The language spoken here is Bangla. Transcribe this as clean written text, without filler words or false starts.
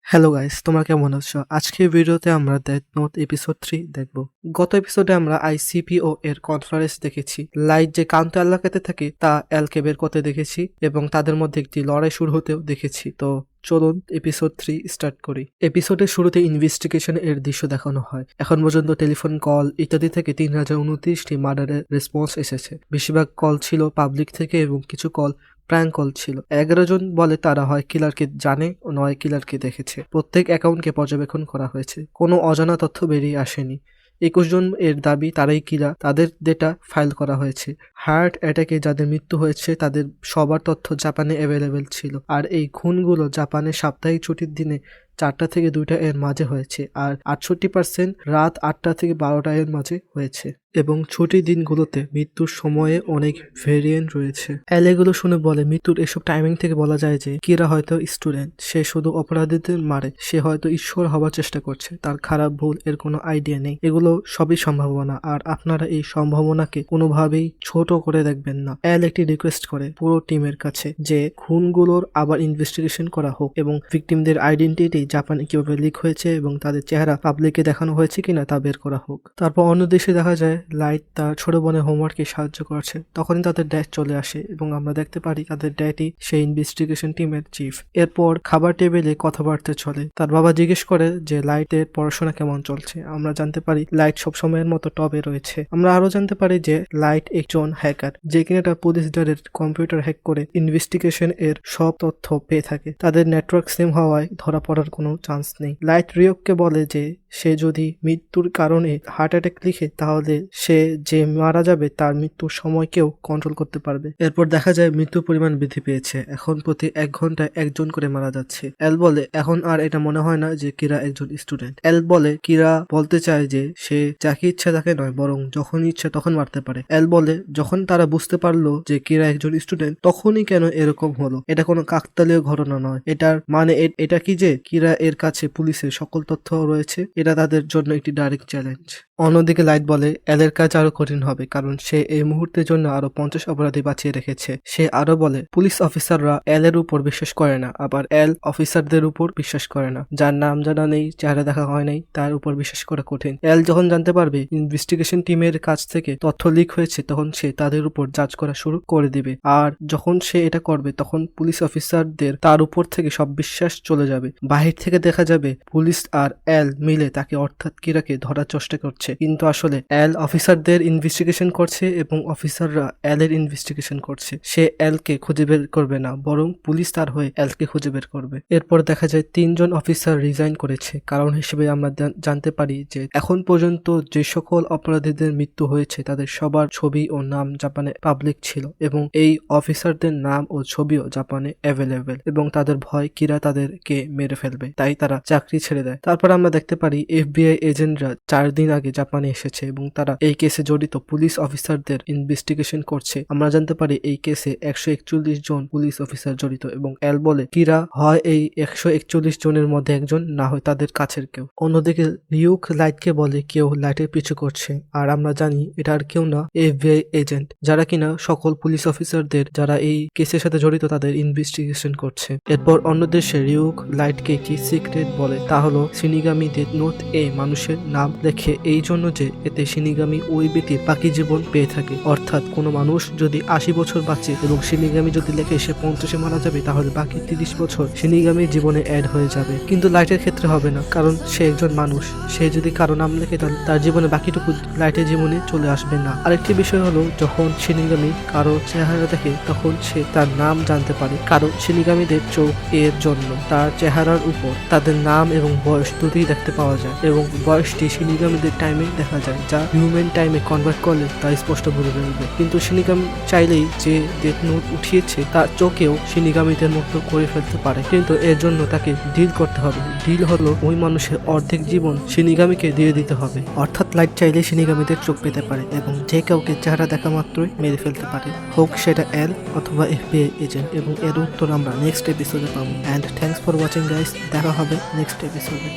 হ্যালো গাইস, তোমরা কেমন আছো? আজকের ভিডিওতে আমরা ডেথ নোট এপিসোড 3 দেখব। গত এপিসোডে আমরা আইসিপিও এর কনফারেন্স দেখেছি। লাইট যে কাউন্টার এলাকাতে থাকে তা এলকে বের করতে দেখেছি এবং তাদের মধ্যে একটি লড়াই শুরু হতেও দেখেছি। তো চলুন এপিসোড 3 স্টার্ট করি। এপিসোডের শুরুতে ইনভেস্টিগেশন এর দৃশ্য দেখানো হয়। এখন পর্যন্ত টেলিফোন কল ইত্যাদি থেকে 3029টি মার্ডারের রেসপন্স এসেছে। বেশিরভাগ কল ছিল পাবলিক থেকে এবং কিছু কল প্র্যাঙ্ক কল ছিল। 11 জন বলে তারা হয় কিলারকে জানে ও নয় কিলারকে দেখেছে। প্রত্যেক অ্যাকাউন্টকে পর্যবেক্ষণ করা হয়েছে, কোনো অজানা তথ্য বেরিয়ে আসেনি। 21 জন এর দাবি তারাই কিলার, তাদের ডেটা ফাইল করা হয়েছে। হার্ট অ্যাটাকে যাদের মৃত্যু হয়েছে তাদের সবার তথ্য জাপানে অ্যাভেলেবেল ছিল, আর এই খুনগুলো জাপানের সাপ্তাহিক ছুটির দিনে 4টা থেকে 2টা এর মাঝে হয়েছে, আর 68% রাত 8টা থেকে 12টা এর মাঝে হয়েছে। এবং ছুটির দিনগুলোতে মৃত্যুর সময়ে অনেক ভেরিয়েন্ট রয়েছে। এগুলো শুনে বলে মৃত্যুর এসব টাইমিং থেকে বলা যায় যে কিরা হয়তো স্টুডেন্ট, সে শুধু অপরাধীদের মারে, সে হয়তো ঈশ্বর হওয়ার চেষ্টা করছে, তার খারাপ ভুল এর কোনো আইডিয়া নেই। এগুলো সবই সম্ভাবনা, আর আপনারা এই সম্ভাবনাকে কোনোভাবেই ছোট করে দেখবেন না। একটি রিকোয়েস্ট করে পুরো টিমের কাছে যে খুনগুলোর আবার ইনভেস্টিগেশন করা হোক এবং ভিকটিমদের আইডেন্টিটি জাপানে কিভাবে লিক হয়েছে এবং তাদের চেহারা পাবলিকে দেখানো হয়েছে কিনা তা বের করা হোক। তারপর অন্য দেশে দেখা যায় লাইট তার ছোট বোনের হোমওয়ার্কে সাহায্য করছে। তখনই তাদের ড্যাড চলে আসে এবং আমরা দেখতে পারি তাদের ড্যাডই সেই ইনভেস্টিগেশন টিমের চিফ। এরপর খাবার টেবিলে কথাবার্তা চলে। তার বাবা জিজ্ঞেস করে যে লাইটের পড়াশোনা কেমন চলছে। আমরা জানতে পারি লাইট সবসময়ের মতো টবে রয়েছে। আমরা আরো জানতে পারি যে লাইট একজন হ্যাকার, যে কিনা তার পুলিশদের কম্পিউটার হ্যাক করে ইনভেস্টিগেশন এর সব তথ্য পেয়ে থাকে। তাদের নেটওয়ার্ক সেম হওয়ায় ধরা পড়ার কোনো চান্স নেই। লাইট রিওককে বলে যে সে যদি মৃত্যুর কারণে হার্ট অ্যাটাক লিখে তাহলে সে যে মারা যাবে তার মৃত্যুর সময়কেও কন্ট্রোল করতে পারবে। এরপর দেখা যায় মৃত্যুর পরিমাণ বৃদ্ধি পেয়েছে, এখন প্রতি 1 ঘন্টায় 1 জন করে মারা যাচ্ছে। এল বলে এখন আর এটা মনে হয় না যে কিরা একজন স্টুডেন্ট। এল বলে কিরা বলতে চায় যে সে যাকে ইচ্ছা তাকে নয়, বরং যখন ইচ্ছা তখন মারতে পারে। এল বলে যখন তারা বুঝতে পারলো যে কিরা একজন স্টুডেন্ট তখনই কেন এরকম হলো, এটা কোনো কাকতালীয় ঘটনা নয়। এটার মানে এটা কি যে কিরা এর কাছে পুলিশের সকল তথ্য রয়েছে, এটা তাদের জন্য একটি ডাইরেক্ট চ্যালেঞ্জ। অন্যদিকে লাইট বলে এলের কাজ আরো কঠিন হবে, কারণ সে এই মুহূর্তের জন্য আরো 50 অপরাধী বাঁচিয়ে রেখেছে। সে আরো বলে পুলিশ অফিসাররা এলের উপর বিশ্বাস করে না, আবার এল অফিসারদের উপর বিশ্বাস করে না। যার নাম জানা নেই, চেহারা দেখা হয় নাই, তার উপর বিশ্বাস করা কঠিন। এল যখন জানতে পারবে ইনভেস্টিগেশন টিমের কাছ থেকে তথ্য লিক হয়েছে তখন সে তাদের উপর জাজ করা শুরু করে দিবে, আর যখন সে এটা করবে তখন পুলিশ অফিসারদের তার উপর থেকে সব বিশ্বাস চলে যাবে। বাহির থেকে দেখা যাবে পুলিশ আর এল মিলে তাকে অর্থাৎ কিরাকে ধরার চেষ্টা করছে, কিন্তু আসলে এল অফিসারদের ইনভেস্টিগেশন করছে এবং অফিসাররা এল এর ইনভেস্টিগেশন করছে। সে এল কে খুঁজে বের করবে না, বরং পুলিশ তার হয়ে এল কে খুঁজে বের করবে। এরপর দেখা যায় 3 জন অফিসার রিজাইন করেছে। কারণ হিসেবে আমরা জানতে পারি যে এখন পর্যন্ত যে সকল অপরাধীদের মৃত্যু হয়েছে তাদের সবার ছবি ও নাম জাপানে পাবলিক ছিল এবং এই অফিসারদের নাম ও ছবিও জাপানে অ্যাভেলেবেল, এবং তাদের ভয় কিরা তাদেরকে মেরে ফেলবে, তাই তারা চাকরি ছেড়ে দেয়। তারপর আমরা দেখতে পারি FBI এজেন্টরা 4 দিন আগে জাপানে এসেছে এবং তারা এই কেসে জড়িত পুলিশ অফিসারদের ইনভেস্টিগেশন করছে। আমরা জানতে পারি এই কেসে 141 জন পুলিশ অফিসার জড়িত, এবং এল বলে কিরা হয় এই 141 জনের মধ্যে একজন, না হয় তাদের কাছের কেউ। অন্যদিকে রিউক লাইটকে বলে কেউ লাইটের পিছু করছে, আর আমরা জানি এটা আর কেউ না, FBI এজেন্ট, যারা কিনা সকল পুলিশ অফিসারদের যারা এই কেসের সাথে জড়িত তাদের ইনভেস্টিগেশন করছে। এরপর অন্য দেশে রিউক লাইটকে একটি সিক্রেট বলে, তা হলো শিনিগামি ডেথ নোট মানুষের নাম লেখে এই জন্য যে এতে শিনিগামি ওই ব্যক্তির বাকি জীবন পেয়ে থাকে। অর্থাৎ কোনো মানুষ যদি 80 বছর বাঁচে এবং শিনিগামি যদি লেখে সে 50-এ মারা যাবে, তাহলে বাকি 30 বছর শিনিগামির জীবনে অ্যাড হয়ে যাবে। কিন্তু লাইটের ক্ষেত্রে হবে না, কারণ সে একজন মানুষ। সে যদি কারো নাম লেখে তাহলে তার জীবনে বাকিটুকু লাইটের জীবনে চলে আসবে না। আরেকটি বিষয় হলো যখন শিনিগামি কারো চেহারা দেখে তখন সে তার নাম জানতে পারে, কারণ শিনিগামিদের চোখ এর জন্য তার চেহারার উপর তাদের নাম এবং বয়স দুটোই দেখতে পাওয়া যায়, এবং বয়সটি শিনিগামিদের টাইমে দেখা যায়, যা হিউম্যান টাইমে কনভার্ট করলে তা স্পষ্ট বুঝে যাবে। কিন্তু শিনিগামি চাইলেই যে ডেথ নোট উঠিয়েছে তার চোখেও শিনিগামিদের মতো করে ফেলতে পারে, কিন্তু এর জন্য তাকে ডিল করতে হবে। ডিল হলো ওই মানুষের অর্ধেক জীবন শিনিগামিকে দিয়ে দিতে হবে। অর্থাৎ লাইট চাইলে শিনিগামিদের চোখ পেতে পারে এবং যে কাউকে চেহারা দেখা মাত্রই মেরে ফেলতে পারে, হোক সেটা এল অথবা FBI এজেন্ট, এবং এর উত্তর আমরা নেক্সট এপিসোডে পাবো। And thanks for watching guys, দেখা হবে নেক্সট এপিসোডে।